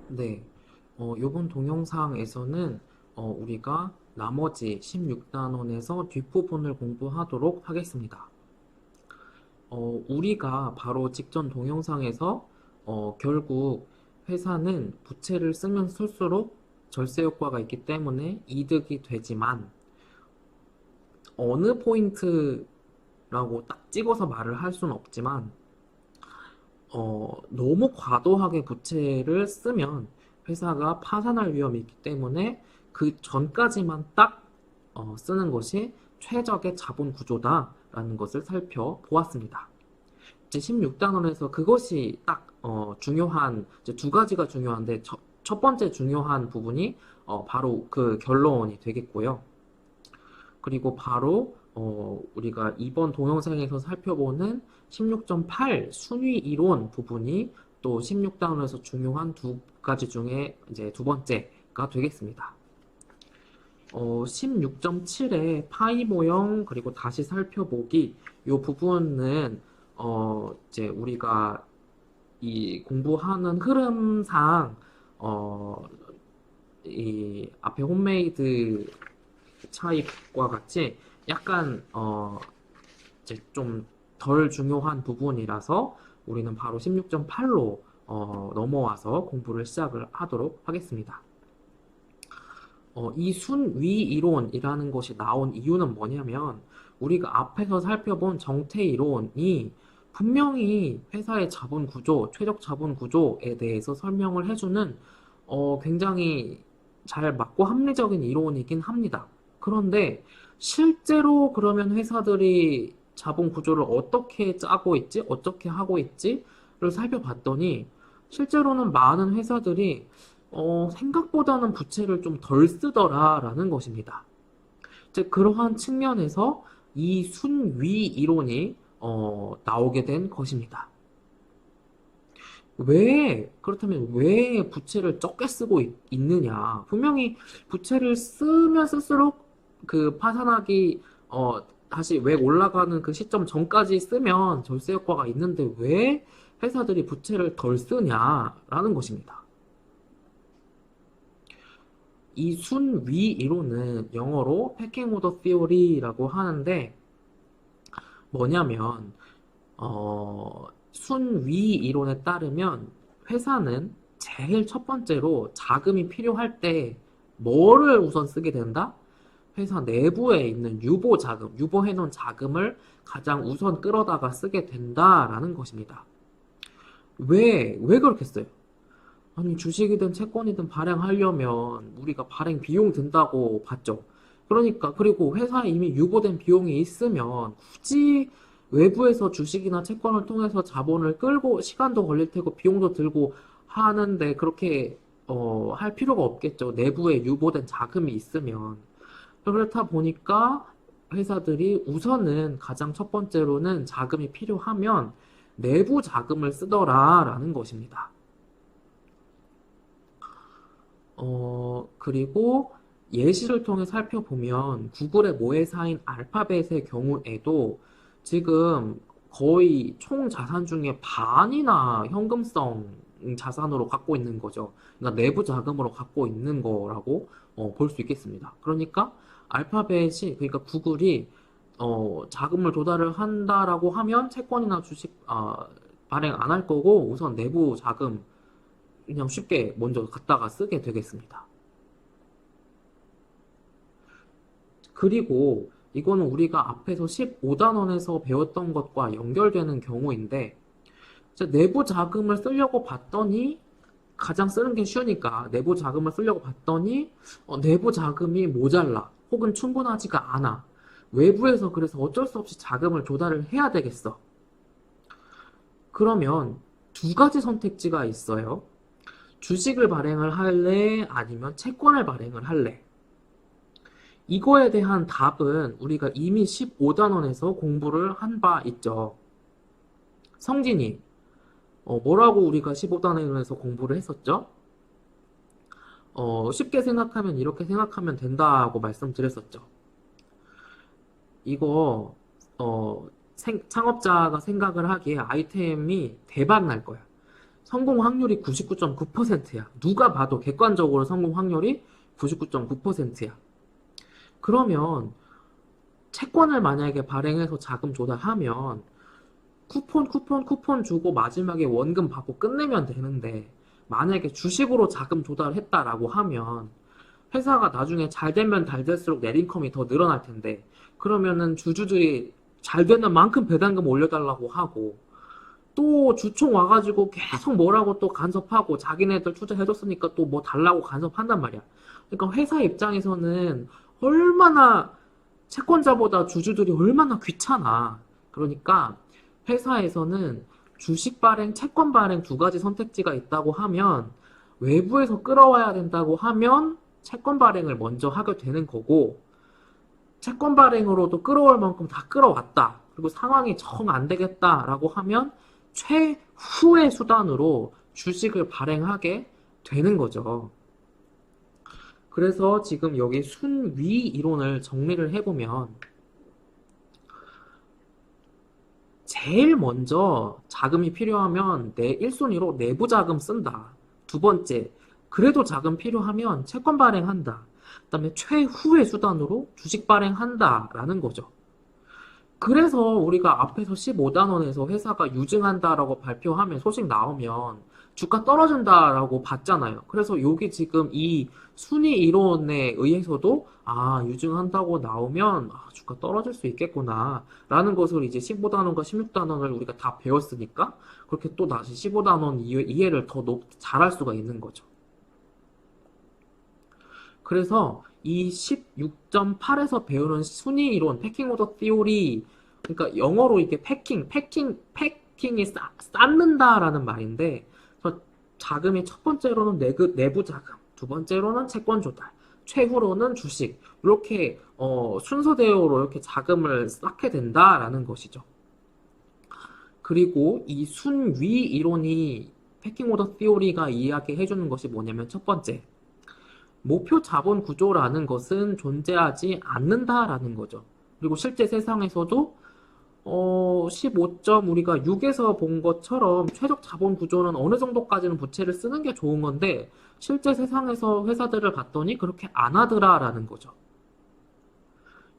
네, 요번 동영상에서는 우리가 나머지 16단원에서 뒷부분을 공부하도록 하겠습니다. 우리가 바로 직전 동영상에서 결국 회사는 부채를 쓰면 쓸수록 절세 효과가 있기 때문에 이득이 되지만 어느 포인트라고 딱 찍어서 말을 할 수는 없지만 너무 과도하게 부채를 쓰면 회사가 파산할 위험이 있기 때문에 그 전까지만 딱 쓰는 것이 최적의 자본 구조다라는 것을 살펴보았습니다. 이제 16단원에서 그것이 딱 중요한 이제 두 가지가 중요한데 첫 번째 중요한 부분이 바로 그 결론이 되겠고요. 그리고 바로 우리가 이번 동영상에서 살펴보는 16.8 순위 이론 부분이 또 16단원에서 중요한 두 가지 중에 이제 두 번째가 되겠습니다. 16.7의 파이 모형 그리고 다시 살펴보기 이 부분은 이제 우리가 이 공부하는 흐름상 이 앞에 홈메이드 차입과 같이 약간 이제 좀 덜 중요한 부분이라서 우리는 바로 16.8로 넘어와서 공부를 시작을 하도록 하겠습니다. 이 순위 이론이라는 것이 나온 이유는 뭐냐면 우리가 앞에서 살펴본 정태 이론이 분명히 회사의 자본 구조, 최적 자본 구조에 대해서 설명을 해주는 굉장히 잘 맞고 합리적인 이론이긴 합니다. 그런데 실제로 그러면 회사들이 자본 구조를 어떻게 짜고 있지, 어떻게 하고 있지를 살펴봤더니 실제로는 많은 회사들이 생각보다는 부채를 좀 덜 쓰더라라는 것입니다. 즉, 그러한 측면에서 이 순위 이론이 나오게 된 것입니다. 그렇다면 왜 부채를 적게 쓰고 있느냐? 분명히 부채를 쓰면 쓸수록 그 파산하기, 다시 왜 올라가는 그 시점 전까지 쓰면 절세 효과가 있는데 왜 회사들이 부채를 덜 쓰냐라는 것입니다. 이 순위 이론은 영어로 패킹 오더 시오리라고 하는데 뭐냐면 순위 이론에 따르면 회사는 제일 첫 번째로 자금이 필요할 때 뭐를 우선 쓰게 된다? 회사 내부에 있는 유보 자금, 유보해 놓은 자금을 가장 우선 끌어다가 쓰게 된다라는 것입니다. 왜 그렇게 써요? 아니, 주식이든 채권이든 발행하려면 우리가 발행 비용 든다고 봤죠. 그러니까, 그리고 회사에 이미 유보된 비용이 있으면 굳이 외부에서 주식이나 채권을 통해서 자본을 끌고 시간도 걸릴 테고 비용도 들고 하는데 그렇게, 할 필요가 없겠죠. 내부에 유보된 자금이 있으면. 그렇다 보니까 회사들이 우선은 가장 첫 번째로는 자금이 필요하면 내부 자금을 쓰더라라는 것입니다. 그리고 예시를 통해 살펴보면 구글의 모회사인 알파벳의 경우에도 지금 거의 총 자산 중에 반이나 현금성 자산으로 갖고 있는 거죠. 그러니까 내부 자금으로 갖고 있는 거라고 볼 수 있겠습니다. 그러니까 알파벳이, 그러니까 구글이 자금을 조달을 한다라고 하면 채권이나 주식 발행 안 할 거고 우선 내부 자금 그냥 쉽게 먼저 갖다가 쓰게 되겠습니다. 그리고 이거는 우리가 앞에서 15단원에서 배웠던 것과 연결되는 경우인데 내부 자금을 쓰려고 봤더니 가장 쓰는 게 쉬우니까 내부 자금을 쓰려고 봤더니 내부 자금이 모자라 혹은 충분하지가 않아. 외부에서 그래서 어쩔 수 없이 자금을 조달을 해야 되겠어. 그러면 두 가지 선택지가 있어요. 주식을 발행을 할래? 아니면 채권을 발행을 할래? 이거에 대한 답은 우리가 이미 15단원에서 공부를 한 바 있죠. 성진이, 뭐라고 우리가 15단원에서 공부를 했었죠? 쉽게 생각하면 이렇게 생각하면 된다고 말씀드렸었죠. 이거, 창업자가 생각을 하기에 아이템이 대박 날 거야. 성공 확률이 99.9%야. 누가 봐도 객관적으로 성공 확률이 99.9%야. 그러면 채권을 만약에 발행해서 자금 조달하면 쿠폰 주고 마지막에 원금 받고 끝내면 되는데, 만약에 주식으로 자금 조달했다라고 하면 회사가 나중에 잘 되면 잘 될수록 넷인컴이 더 늘어날 텐데, 그러면은 주주들이 잘 되는 만큼 배당금 올려달라고 하고, 또 주총 와가지고 계속 뭐라고 또 간섭하고, 자기네들 투자해줬으니까 또 뭐 달라고 간섭한단 말이야. 그러니까 회사 입장에서는 얼마나, 채권자보다 주주들이 얼마나 귀찮아. 그러니까 회사에서는 주식 발행, 채권 발행 두 가지 선택지가 있다고 하면, 외부에서 끌어와야 된다고 하면 채권 발행을 먼저 하게 되는 거고, 채권 발행으로도 끌어올 만큼 다 끌어왔다. 그리고 상황이 정 안 되겠다라고 하면 최후의 수단으로 주식을 발행하게 되는 거죠. 그래서 지금 여기 순위 이론을 정리를 해보면, 제일 먼저 자금이 필요하면 내 1순위로 내부 자금 쓴다. 두 번째, 그래도 자금 필요하면 채권 발행한다. 그다음에 최후의 수단으로 주식 발행한다 라는 거죠. 그래서 우리가 앞에서 15단원에서 회사가 유증한다라고 발표하면, 소식 나오면 주가 떨어진다라고 봤잖아요. 그래서 여기 지금 이 순위 이론에 의해서도 유증한다고 나오면 주가 떨어질 수 있겠구나 라는 것을 이제 15단원과 16단원을 우리가 다 배웠으니까, 그렇게 또 다시 15단원 이해를 더 잘할 수가 있는 거죠. 그래서 이 16.8에서 배우는 순위 이론, 패킹 오더 티오리, 그러니까 영어로 이게 패킹이 쌓는다라는 말인데, 그래서 자금이 첫 번째로는 내부 자금, 두 번째로는 채권 조달, 최후로는 주식, 이렇게 순서대로 이렇게 자금을 쌓게 된다라는 것이죠. 그리고 이 순위 이론이, 패킹 오더 티오리가 이야기해주는 것이 뭐냐면, 첫 번째, 목표 자본 구조라는 것은 존재하지 않는다라는 거죠. 그리고 실제 세상에서도 15점 우리가 6에서 본 것처럼 최적 자본 구조는 어느 정도까지는 부채를 쓰는 게 좋은 건데, 실제 세상에서 회사들을 봤더니 그렇게 안 하더라라는 거죠.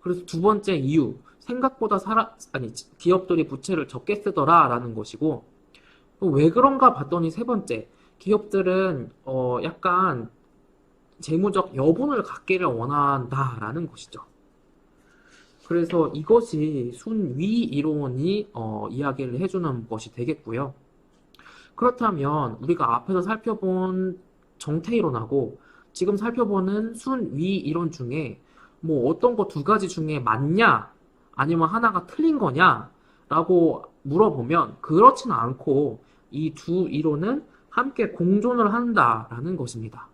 그래서 두 번째 이유, 생각보다 기업들이 부채를 적게 쓰더라라는 것이고, 왜 그런가 봤더니 세 번째, 기업들은 약간 재무적 여분을 갖기를 원한다라는 것이죠. 그래서 이것이 순위 이론이 이야기를 해주는 것이 되겠고요. 그렇다면 우리가 앞에서 살펴본 정태 이론하고 지금 살펴보는 순위 이론 중에 뭐 어떤 거 두 가지 중에 맞냐, 아니면 하나가 틀린 거냐 라고 물어보면, 그렇지는 않고 이 두 이론은 함께 공존을 한다라는 것입니다.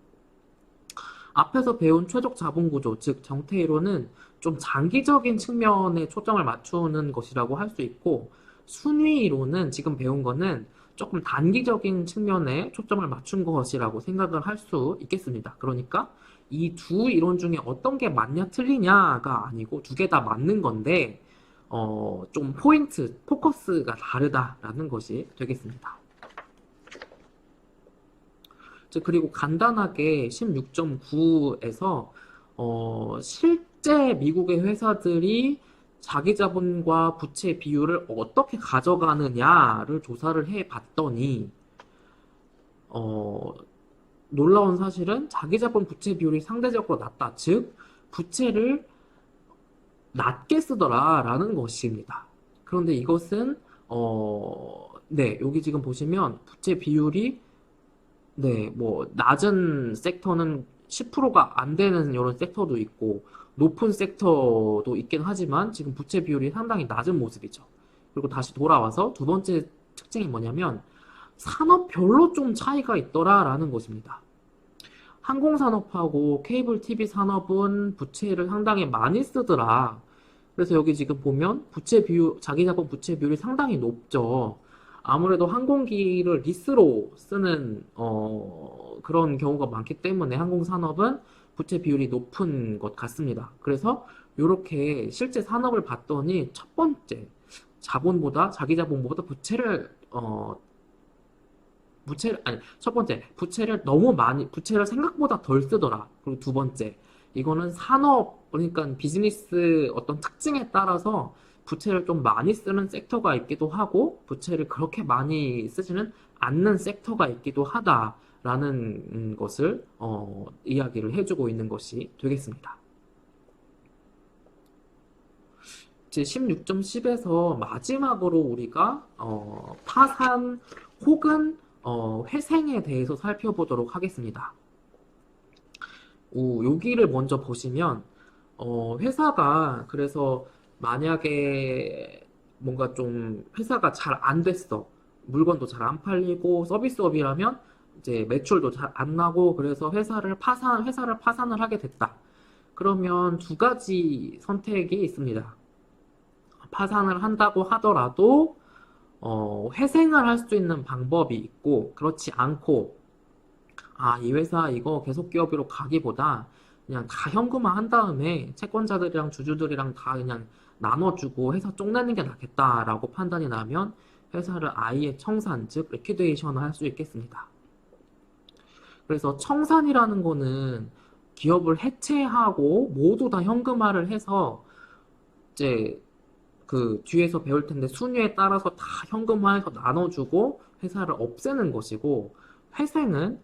앞에서 배운 최적 자본 구조, 즉 정태 이론은 좀 장기적인 측면에 초점을 맞추는 것이라고 할 수 있고, 순위 이론은 지금 배운 거는 조금 단기적인 측면에 초점을 맞춘 것이라고 생각을 할 수 있겠습니다. 그러니까 이 두 이론 중에 어떤 게 맞냐 틀리냐가 아니고 두 개 다 맞는 건데, 좀 포커스가 다르다라는 것이 되겠습니다. 그리고 간단하게 16.9에서 실제 미국의 회사들이 자기 자본과 부채 비율을 어떻게 가져가느냐를 조사를 해봤더니, 놀라운 사실은 자기 자본 부채 비율이 상대적으로 낮다. 즉 부채를 낮게 쓰더라라는 것입니다. 그런데 이것은 여기 지금 보시면 부채 비율이 뭐 낮은 섹터는 10%가 안 되는 이런 섹터도 있고 높은 섹터도 있긴 하지만 지금 부채 비율이 상당히 낮은 모습이죠. 그리고 다시 돌아와서 두 번째 특징이 뭐냐면, 산업별로 좀 차이가 있더라라는 것입니다. 항공산업하고 케이블 TV 산업은 부채를 상당히 많이 쓰더라. 그래서 여기 지금 보면 부채 비율, 자기 자본 부채 비율이 상당히 높죠. 아무래도 항공기를 리스로 쓰는 그런 경우가 많기 때문에 항공산업은 부채 비율이 높은 것 같습니다. 그래서 이렇게 실제 산업을 봤더니 첫 번째, 자기 자본보다 부채를 아니, 첫 번째, 부채를 생각보다 덜 쓰더라. 그리고 두 번째, 이거는 그러니까 비즈니스 어떤 특징에 따라서 부채를 좀 많이 쓰는 섹터가 있기도 하고, 부채를 그렇게 많이 쓰지는 않는 섹터가 있기도 하다라는 것을, 이야기를 해주고 있는 것이 되겠습니다. 제 16.10에서 마지막으로 우리가 파산 혹은 회생에 대해서 살펴보도록 하겠습니다. 여기를 먼저 보시면 회사가 그래서 만약에 뭔가 좀 회사가 잘 안 됐어. 물건도 잘 안 팔리고 서비스업이라면 이제 매출도 잘 안 나고 그래서 회사를 파산을 하게 됐다. 그러면 두 가지 선택이 있습니다. 파산을 한다고 하더라도 회생을 할 수 있는 방법이 있고 그렇지 않고 이 회사 이거 계속 기업으로 가기보다 그냥 다 현금화 한 다음에 채권자들이랑 주주들이랑 다 그냥 나눠주고 회사 쪽내는 게 낫겠다라고 판단이 나면 회사를 아예 청산, 즉 리퀴데이션을 할 수 있겠습니다. 그래서 청산이라는 거는 기업을 해체하고 모두 다 현금화를 해서 이제 그 뒤에서 배울 텐데 순위에 따라서 다 현금화해서 나눠주고 회사를 없애는 것이고 회생은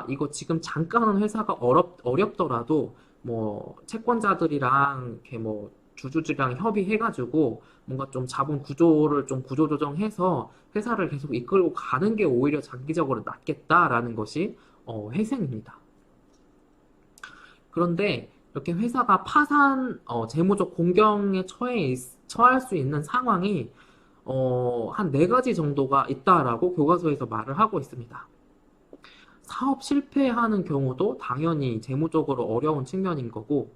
이거 지금 잠깐은 회사가 어렵더라도 뭐 채권자들이랑 이렇게 뭐 주주들이랑 협의해가지고 뭔가 좀 자본 구조를 좀 구조 조정해서 회사를 계속 이끌고 가는 게 오히려 장기적으로 낫겠다라는 것이 회생입니다. 그런데 이렇게 회사가 재무적 공경에 처할 수 있는 상황이 한 네 가지 정도가 있다라고 교과서에서 말을 하고 있습니다. 사업 실패하는 경우도 당연히 재무적으로 어려운 측면인 거고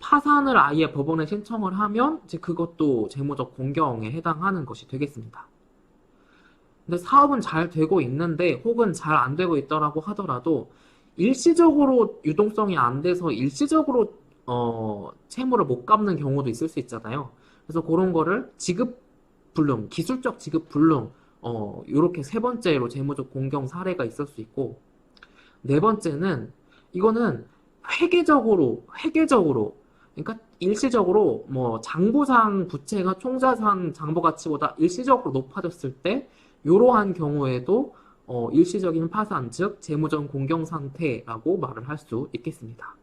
파산을 아예 법원에 신청을 하면 이제 그것도 재무적 공경에 해당하는 것이 되겠습니다. 근데 사업은 잘 되고 있는데 혹은 잘 안 되고 있더라고 하더라도 일시적으로 유동성이 안 돼서 일시적으로 채무를 못 갚는 경우도 있을 수 있잖아요. 그래서 그런 거를 지급 불능, 기술적 지급 불능, 요렇게 세 번째로 재무적 공경 사례가 있을 수 있고, 네 번째는, 이거는 회계적으로, 그러니까 일시적으로 뭐 장부상 부채가 총자산 장부 가치보다 일시적으로 높아졌을 때, 이러한 경우에도 일시적인 파산, 즉 재무적 공경 상태라고 말을 할 수 있겠습니다.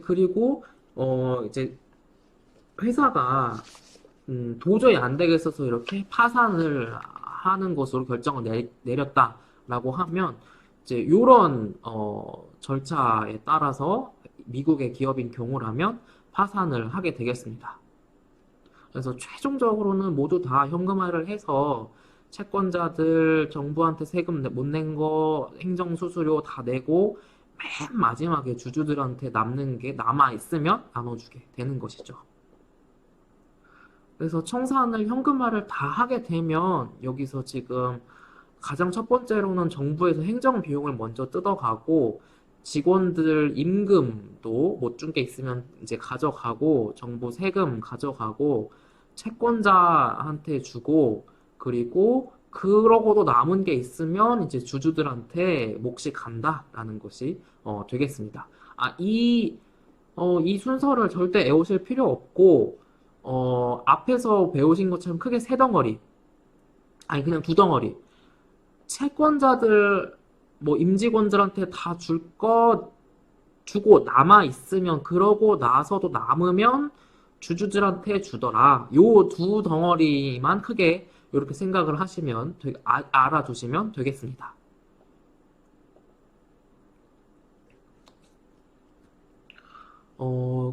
그리고 이제 회사가 도저히 안 되겠어서 이렇게 파산을 하는 것으로 결정을 내렸다라고 하면 이제 이런 절차에 따라서 미국의 기업인 경우라면 파산을 하게 되겠습니다. 그래서 최종적으로는 모두 다 현금화를 해서 채권자들 정부한테 세금 못 낸 거 행정수수료 다 내고 맨 마지막에 주주들한테 남는 게 남아 있으면 나눠주게 되는 것이죠. 그래서 청산을 현금화를 다 하게 되면 여기서 지금 가장 첫 번째로는 정부에서 행정 비용을 먼저 뜯어가고 직원들 임금도 못 준 게 있으면 이제 가져가고 정부 세금 가져가고 채권자한테 주고 그리고 그러고도 남은 게 있으면 이제 주주들한테 몫이 간다라는 것이 되겠습니다. 이 순서를 절대 애우실 필요 없고 앞에서 배우신 것처럼 크게 세 덩어리 아니 그냥 두 덩어리 채권자들 뭐 임직원들한테 다 줄 거 주고 남아 있으면 그러고 나서도 남으면 주주들한테 주더라. 요 두 덩어리만 크게 이렇게 생각을 하시면 알아두시면 되겠습니다.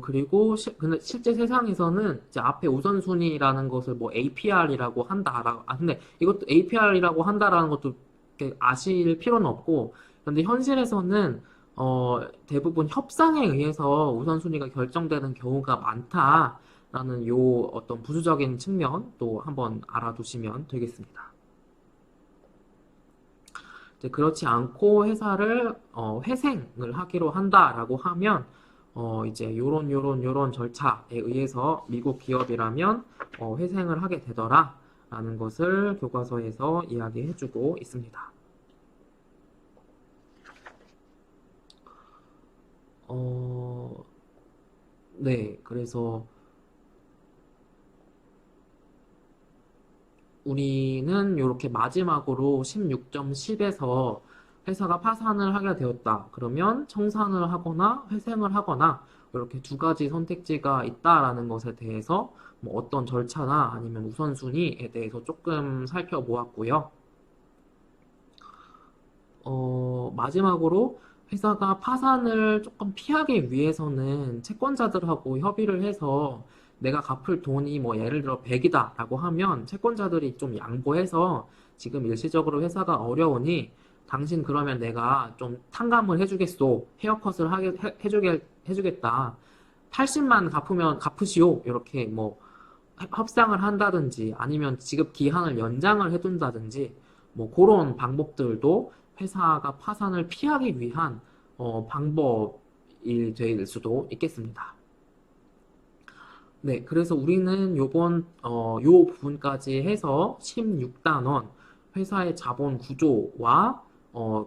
그리고 근데 실제 세상에서는 이제 앞에 우선순위라는 것을 뭐 APR이라고 근데 이것도 APR이라고 한다라는 것도 이렇게 아실 필요는 없고, 근데 현실에서는 대부분 협상에 의해서 우선순위가 결정되는 경우가 많다라는 요 어떤 부수적인 측면도 한번 알아두시면 되겠습니다. 이제 그렇지 않고 회사를 회생을 하기로 한다라고 하면 이제 요런 절차에 의해서 미국 기업이라면 회생을 하게 되더라 라는 것을 교과서에서 이야기해주고 있습니다. 네, 그래서 우리는 이렇게 마지막으로 16.10에서 회사가 파산을 하게 되었다. 그러면 청산을 하거나 회생을 하거나 이렇게 두 가지 선택지가 있다라는 것에 대해서 뭐 어떤 절차나 아니면 우선순위에 대해서 조금 살펴보았고요. 마지막으로 회사가 파산을 조금 피하기 위해서는 채권자들하고 협의를 해서 내가 갚을 돈이 뭐 예를 들어 100이다 라고 하면 채권자들이 좀 양보해서 지금 일시적으로 회사가 어려우니 당신 그러면 내가 좀 탕감을 해주겠소. 헤어컷을 해주겠다. 80만 갚으면 갚으시오. 이렇게 뭐 협상을 한다든지 아니면 지급 기한을 연장을 해둔다든지 뭐 그런 방법들도 회사가 파산을 피하기 위한 방법이 될 수도 있겠습니다. 네, 그래서 우리는 요 부분까지 해서 16단원 회사의 자본 구조와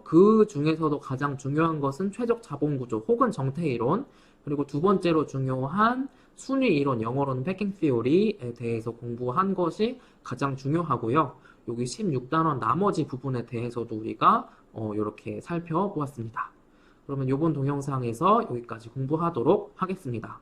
그 중에서도 가장 중요한 것은 최적 자본 구조 혹은 정태 이론, 그리고 두 번째로 중요한 순위 이론, 영어로는 패킹 시오리에 대해서 공부한 것이 가장 중요하고요. 여기 16단원 나머지 부분에 대해서도 우리가 이렇게 살펴보았습니다. 그러면 이번 동영상에서 여기까지 공부하도록 하겠습니다.